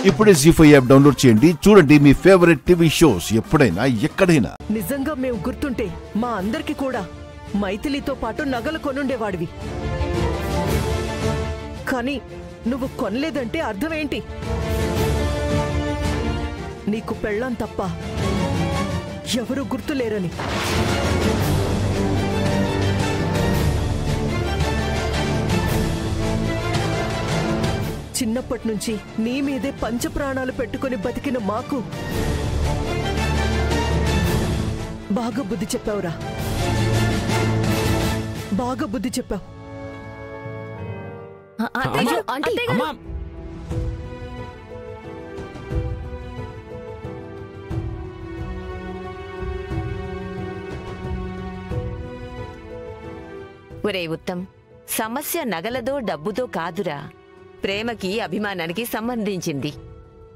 ఇప్పుడే జీ5 app download చేయండి. చూడండి మీ ఫేవరెట్ టీవీ షోస్ ఎప్పుడైనా ఎక్కడైనా. నిజంగా మేము గుర్తుంటే మా అందరికి కూడా మైథిలితో పాటు నగలు కొనుండేవాడివి. కానీ నువ్వు కొనలేదంటే అర్థమేంటి? నీకు పెళ్ళాం తప్ప ఎవరూ గుర్తులేరని. చిన్నప్పటి నుంచి నీ మీదే పంచప్రాణాలు పెట్టుకుని బతికిన మాకు బాగా బుద్ధి చెప్పావురా, బాగా బుద్ధి చెప్పావు. ఒరే ఉత్తమ్, సమస్య నగలదో డబ్బుతో కాదురా, ప్రేమకి అభిమానానికి సంబంధించింది.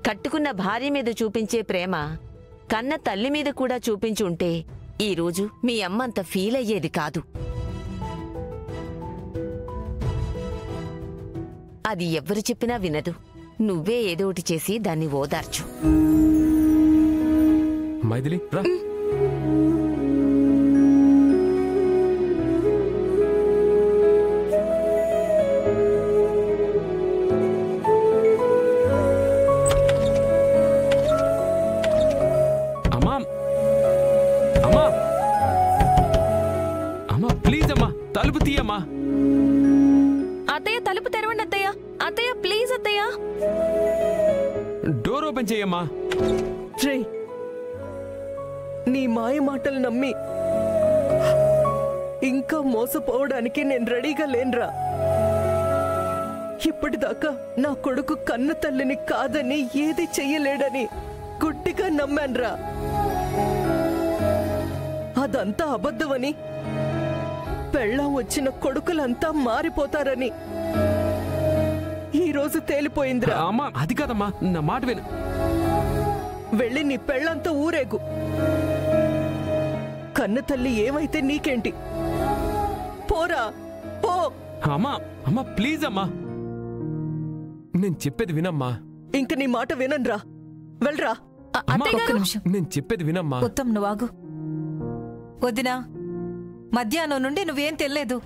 కట్టుకున్న భార్య మీద చూపించే ప్రేమ కన్న తల్లి మీద కూడా చూపించుంటే ఈరోజు మీ అమ్మంత ఫీల్ అయ్యేది కాదు. అది ఎవ్వరు చెప్పినా వినదు. నువ్వే ఏదోటి చేసి దాన్ని ఓదార్చు. మైథిలి రా. ప్లీజ్ అమ్మా, తలుపు తీయమ్మా. అత్తయ్య, తలుపు తెరవండి అత్తయ్య. అత్తయ్య ప్లీజ్ అత్తయ్య, డోర్ ఓపెన్ చేయమ్మా. నీ మాయ మాటలు నమ్మి ఇంకా మోసపోవడానికి నేను రెడీగా లేనురా. ఇప్పటిదాకా నా కొడుకు కన్న తల్లిని కాదని, ఏది చెయ్యలేడని గుడ్డిగా నమ్మాన్రా. అదంతా అబద్ధమని, పెళ్ళాం వచ్చిన కొడుకులంతా మారిపోతారని ఈరోజు తేలిపోయిందిరా. అమ్మా అది కాదమ్మా, నా మాట విను. వెళ్ళి నీ పెళ్ళంతా ఊరేగు. కన్న తల్లి ఏమైతే నీకేంటి? పోరా పో. అమ్మా అమ్మా ప్లీజ్ అమ్మా, నేను చెప్పేది వినమ్మా. ఇంక నీ మాట వినన్రా, వెళ్ళరా. నేను చెప్పేది వినమ్మా. ఉత్తమ్ నువ్వాగు. వదినా, మధ్యాహ్నం నుండి నువ్వేం తెల్లేదు,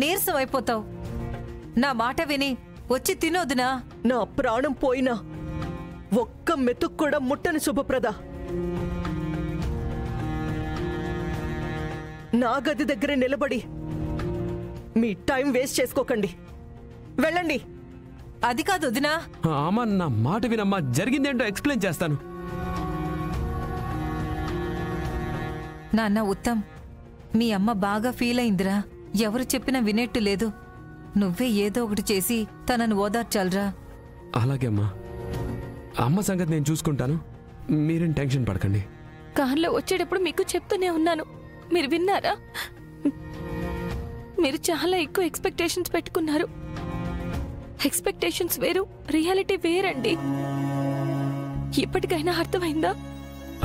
నీరసం అయిపోతావు. నా మాట విని వచ్చి తినొద్దునా. నా ప్రాణం పోయినా ఒక్క మెతుకు కూడా ముట్టని శుభప్రద. నా గది దగ్గర నిలబడి మీ టైం వేస్ట్ చేసుకోకండి, వెళ్ళండి. అది కాదు వదినా. అమ్మా నా మాట వినమ్మా, జరిగిందేంటో ఎక్స్ప్లెయిన్ చేస్తాను. నాన్న ఉత్తమ్, మీ అమ్మ బాగా ఫీల్ అయిందిరా. ఎవరు చెప్పినా వినేట్టు లేదు. నువ్వే ఏదో ఒకటి చేసి తనను ఓదార్చాలరా. అలాగే అమ్మా, అమ్మ సంగతి నేను చూసుకుంటాను, మీరేం టెన్షన్ పడకండి. కార్లో వచ్చేటప్పుడు మీకు చెప్తూనే ఉన్నాను, మీరు విన్నారా? మీరు చాలా ఎక్కువ ఎక్స్పెక్టేషన్స్ పెట్టుకున్నారు. ఎక్స్పెక్టేషన్స్ వేరు, రియాలిటీ వేరండి. ఇప్పటికైనా అర్థమైందా?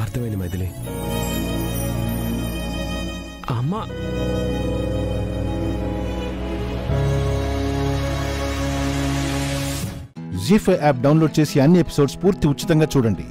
అర్థమైంది మైథిలి. అమ్మా జీ5 యాప్ డౌన్లోడ్ చేసి అన్ని ఎపిసోడ్స్ పూర్తి ఉచితంగా చూడండి.